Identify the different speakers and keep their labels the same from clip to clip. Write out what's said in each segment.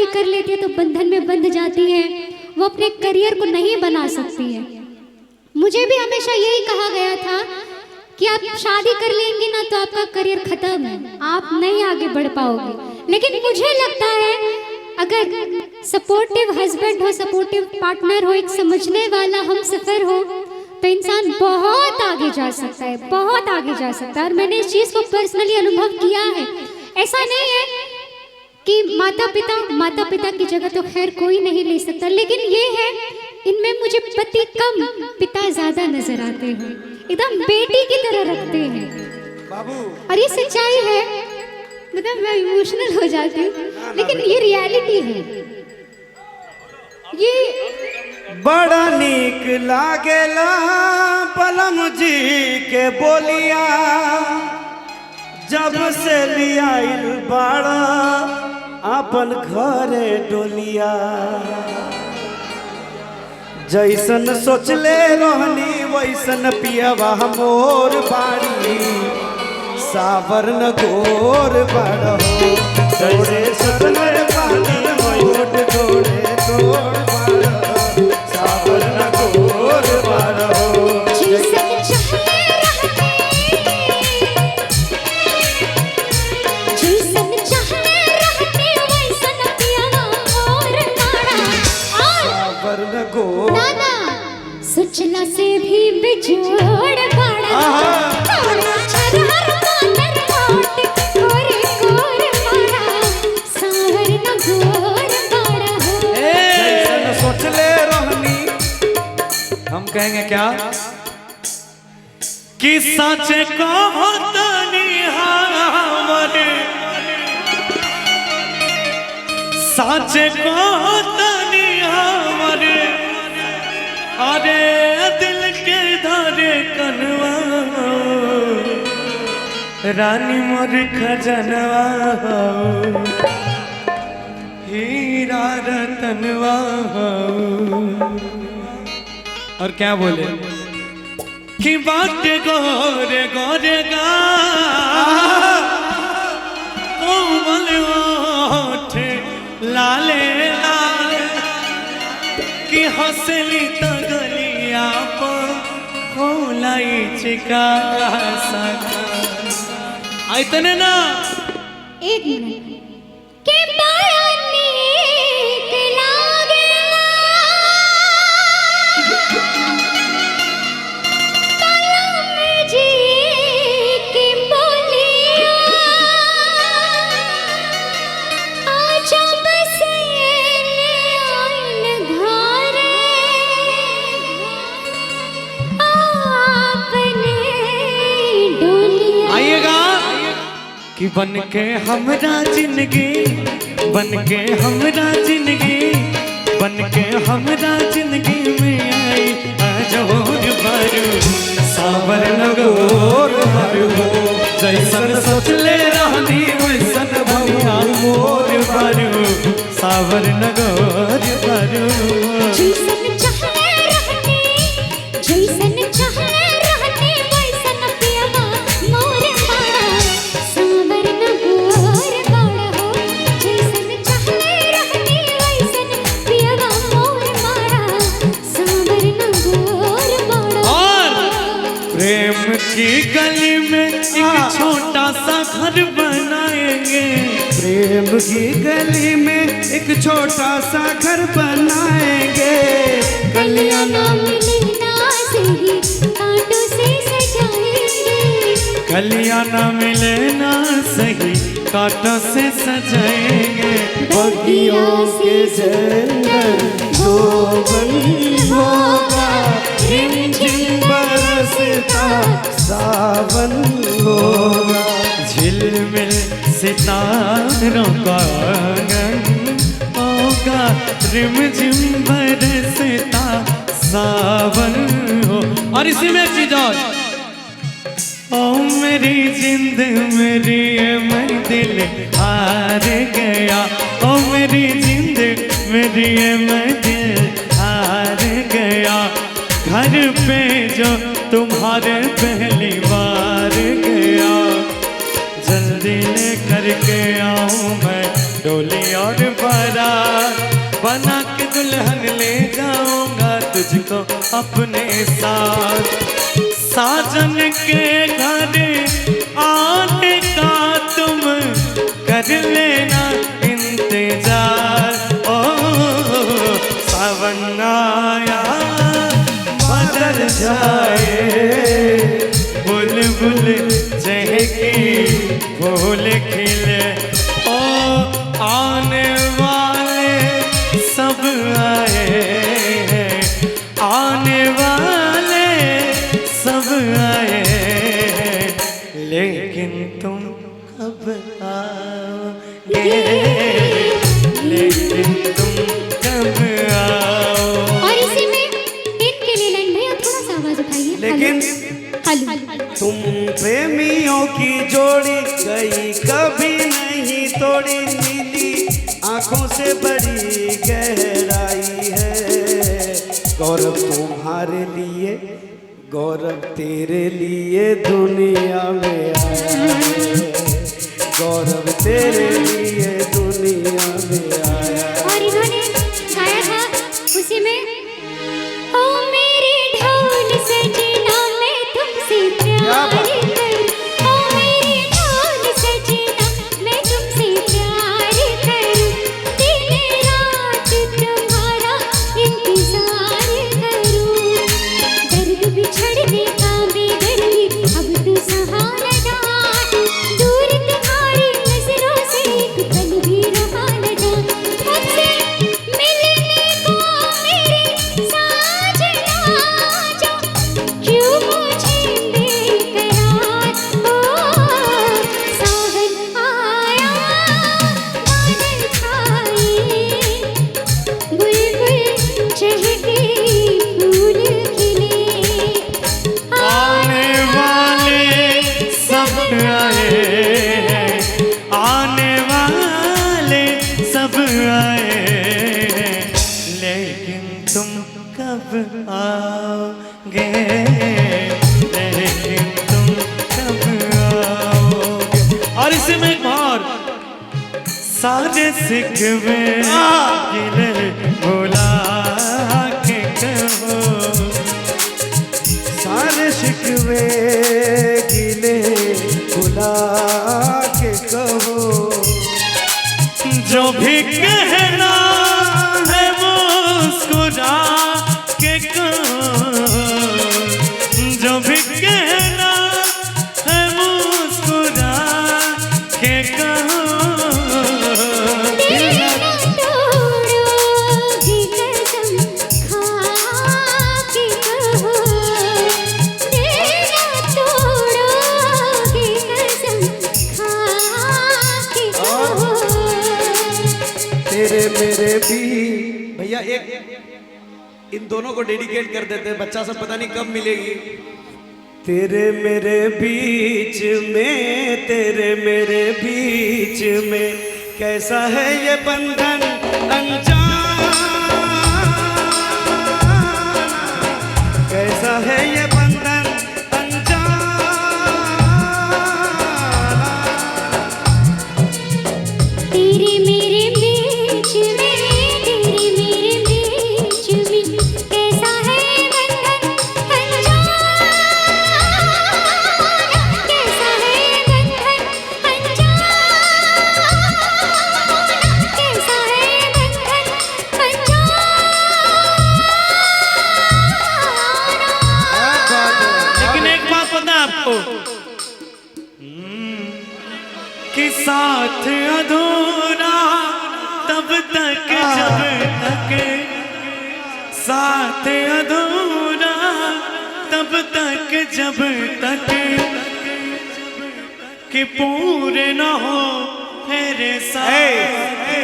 Speaker 1: शादी कर लेती है तो बंधन में बंध जाती है, वो अपने करियर को नहीं बना सकती है। मुझे भी हमेशा यही कहा गया था कि आप शादी कर लेंगे ना तो आपका करियर खत्म है, आप नहीं आगे बढ़ पाओगे। लेकिन मुझे लगता है अगर सपोर्टिव हस्बैंड हो, सपोर्टिव पार्टनर हो, एक समझने वाला हम सफर हो, तो इंसान बहुत आगे जा सकता है, बहुत आगे जा सकता है। और मैंने इस चीज़ को पर्सनली अनुभव किया है। ऐसा नहीं है कि माता पिता की जगह तो खैर कोई नहीं ले सकता, लेकिन ये है इनमें मुझे पति कम पिता ज्यादा नजर आते हैं, एकदम बेटी की तरह रखते हैं
Speaker 2: बाबू।
Speaker 1: और ये सच्चाई है, मतलब मैं इमोशनल हो जाती हूँ, लेकिन ये रियलिटी है। ये
Speaker 2: बड़ा नीक लागेला पलम जी के बोलिया, जब से लियाइल बाड़ा अपन घरे डोलिया। जैसन सोचले रहनी वैसन पियवा मोर बाड़ी, सावर न गोर बड़ो जैसे सोचले पानी मोट गोरे गोर बड़ो, सावर न गोर बड़ो
Speaker 1: सोचला से भी बिछोड़ पड़ा, थोड़ा छरहर मानर मोट गोरे गोर पड़ा, सावर न गोर पड़ा हो।
Speaker 2: जैसन सोचले रहनी, हम कहेंगे क्या कि साचे को होतनी हमारे, साचे को होतनी हमारे, अरे दिल के धारे कनवा रानी मोर खजनवा, हीरा रतनवा। और क्या बोले कि बात गोरे गोरे गा कोमल ओठ लाले लाल, कि हंसली तो गलिया पर होलाई चिका सका। इतने ना
Speaker 1: एक मिनट के बड़ा नीक लागेला पलम जी की बोलिया, जब से आइल घरे आपने डोलिया।
Speaker 2: आइएगा कि बन के हमरा जिंदगी, बन के हमरा जिंदगी, बन के हमरा जिंदगी में आई अजोर भरू, सावर नगोर भरू, जैसन सोचले रहनी वैसन भैया मोर भरू, सावर नगोर भरू।
Speaker 1: जैसन चाहे रहनी, जैसन चाहे रहनी वैसन पियवा मोर माड़ा, सावर न गोर बड़ा हो। जैसन चाहे रहनी वैसन पियवा मोर माड़ा, सावर न गोर बड़ा।
Speaker 2: और प्रेम की गली में एक छोटा सा घर बनाएंगे, प्रेम की गली में एक छोटा सा घर बनाएंगे,
Speaker 1: कलियां ना मिले ना सही कांटों से सजाएंगे,
Speaker 2: कलियां ना मिले ना सही कांटों से सजाएंगे, बगियों के जंगल जोबन होगा, रिमझिम बरसता सावन होगा, झिलमिल सितारों का आंगन होगा, रिमझिम बरसता सावन हो। और इसी में एक चीज और, ओ मेरी जिंद मेरी मैं दिल हार गया, ओ मेरी जिंद मेरी मैं दिल हार गया, घर पे जो तुम्हारे पहली बार गया, जल्दी ले करके आऊं मैं डोली और बारात बना के दुल्हन ले जाऊंगा तुझको अपने साथ। साजन के घर आने का तुम कर लेना इंतजार। ओ सावन आया बदल जाए, बुलबुल चहकी फूल खिले। ओ आने वाले सब आए हैं, आने वाले सब आए हैं, लेकिन तुम कब आओगे, लेकिन तुम कब आओ।
Speaker 1: और इसी में इनके लिए लाइन भैया थोड़ा सा आवाज उठाइए।
Speaker 2: लेकिन
Speaker 1: हेलो
Speaker 2: तुम प्रेमियों की जोड़ी गई कभी नहीं तोड़ी, नीली आंखों से बड़ी गहराई है। गौरव तुम्हारे लिए, गौरव तेरे लिए दुनिया में आया है, गौरव तेरे लिए दुनिया में आया।
Speaker 1: और इन्होंने गाया था उसी में, ओ मेरे ढोल सजना मैं तुमसे प्यार करूं, ओ मेरे ढोल सजना मैं तुमसे प्यार करूं, दिन रात तुम्हारा इंतजार करूं। दर्द बिछड़ने का बेदर्दी अब तू सहा न जाए, दूर तुम्हारी नजरों से एक पल भी रहा न जाए। मुझसे मिलने को मेरे साजना जा, क्यों मुझे बेकरार। ओ सावन आया बादल छाए, बुलबुल चहके फूल खिले।
Speaker 2: आने वाले सब आए हैं, आने वाले सब आए हैं, लेकिन तुम कब आओगे, लेकिन तुम कब आओगे। और इसी में एक और, सारे सिकवे गिले भुला के कहो, सारे शिकवे गिले भुला के कहो, जो भी कहना है वो मुस्कुरा के कहो, जो भी कहना है वो मुस्कुरा के कहो।
Speaker 1: दिल न तोड़ोगी कसम खा के कहो, दिल न तोड़ोगी कसम खा के कहो।
Speaker 3: तेरे मेरे भी भैया एक इन दोनों को डेडिकेट कर देते हैं, बच्चा सब पता नहीं कब मिलेगी।
Speaker 2: तेरे मेरे बीच में, तेरे मेरे बीच में कैसा है ये बंधन अनजाना, कैसा है ये बंधन अनजाना।
Speaker 1: तेरे मेरे बीच में, तेरे मेरे बीच में कैसा है बंधन अनजाना, कैसा है बंधन अनजाना, कैसा है बंधन अनजाना।
Speaker 2: लेकिन एक बात पता है आपको, कि साथ अधूरा तब तक जब तक, साथ अधूरा तब तक जब तक कि पूरे न हो मेरे साथ।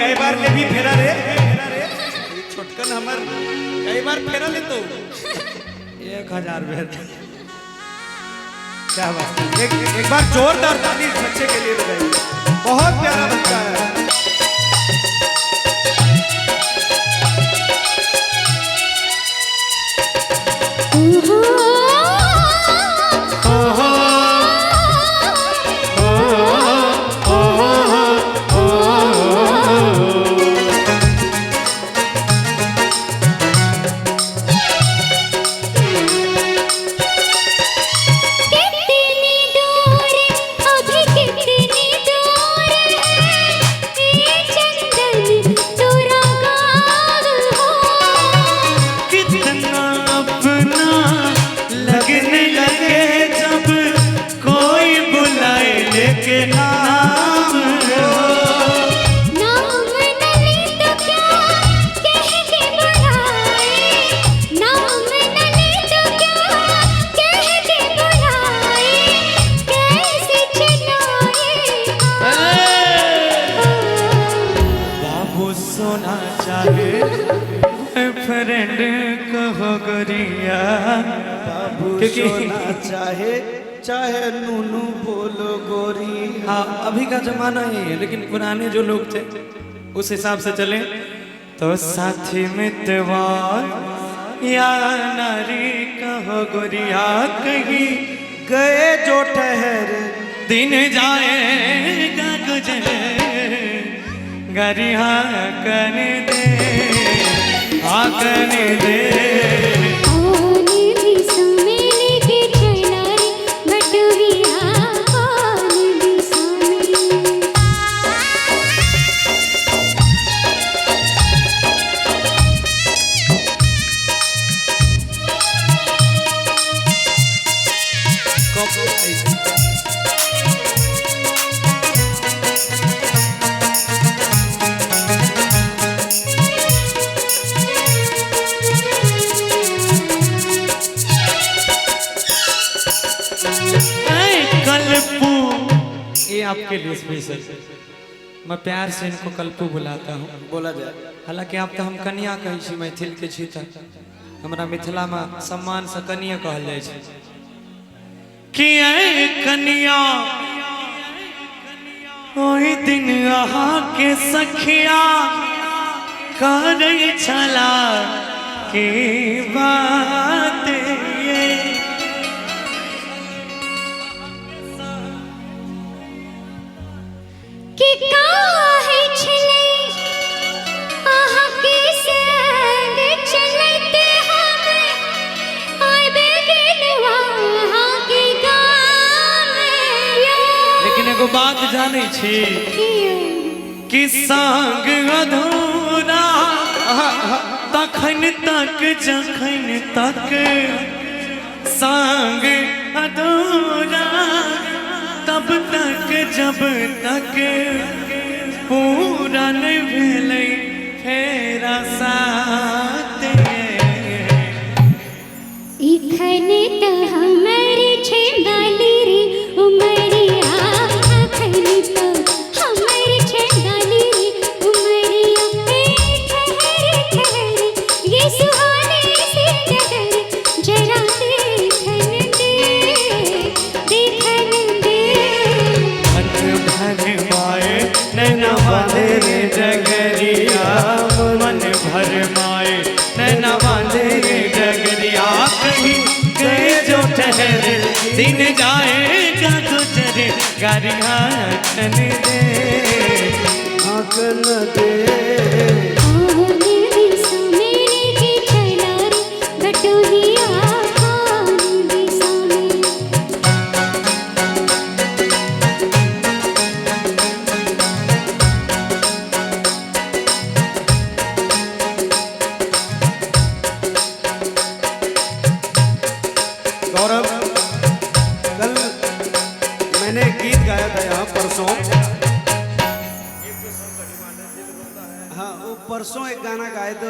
Speaker 3: कई बार ले भी फेरा रे, छोटकन हमर कई बार फेरा ले तो
Speaker 2: 1000 बेर।
Speaker 3: क्या बात है। एक बार जोरदार ताली इस बच्चे के लिए बजाइए, बहुत प्यारा बच्चा है।
Speaker 2: सोना चाहे फ्रेंड कहो गोरिया।
Speaker 3: बाबू
Speaker 2: क्योंकि
Speaker 3: सोना चाहे चाहे नूनू बोलो गोरी।
Speaker 2: हाँ अभी का जमाना ही है, लेकिन पुराने जो लोग थे उस हिसाब से चले तो साथी मितवा या नारी कहो गोरिया। कहीं
Speaker 3: गए जो ठहर
Speaker 2: दिन जाएगा गुजरे गरिया करने दे आकने दे।
Speaker 1: आने भी समेले के चला रे बटुहिया आने भी समेले।
Speaker 2: कल्पू ये आपके लिए स्पेशल। मैं प्यार से इनको कल्पू बुलाता हूँ।
Speaker 3: बोला जाए
Speaker 2: हालांकि आप तो हम कन्या कहै छी, मैथिल के छी त हमरा मिथिला में सम्मान से कन्या कहल जाय छै कि ऐ कन्या ओहि दिन अहाँ के सखिया करै छला की बात ये।
Speaker 1: कि काहे छलै अहाँ के संग चलते हम आबे गेलवा अहाँ के गाम यो।
Speaker 2: लेकिन एगो बात जानै छी कि संग अधूरा तखन तक जखन तक संग अधूरा तब तक जब तक पूरा नहीं भेलै फेरा साथ ये।
Speaker 1: इखने त हमर छे डाली रे उमरिया अखने त हमर छे डाली रे उमरिया। ए ठहरे ठहरे ये सुहाने से डगर जरा देखन दे देखन दे।
Speaker 2: मन भर माए नैना बांधे रे डगरिया मन भर माए नैना बांधे रे डगरिया। कहीं गए जो ठहरे दिन जाएगा गुजरे गरिया आँखन दे
Speaker 3: आंकन दे।
Speaker 1: आने भी समेले के चला रे बटुहिया आने भी समेले।
Speaker 3: गौरव कल मैंने गीत गाया था यहाँ परसों। हाँ वो परसों एक गाना गाए थे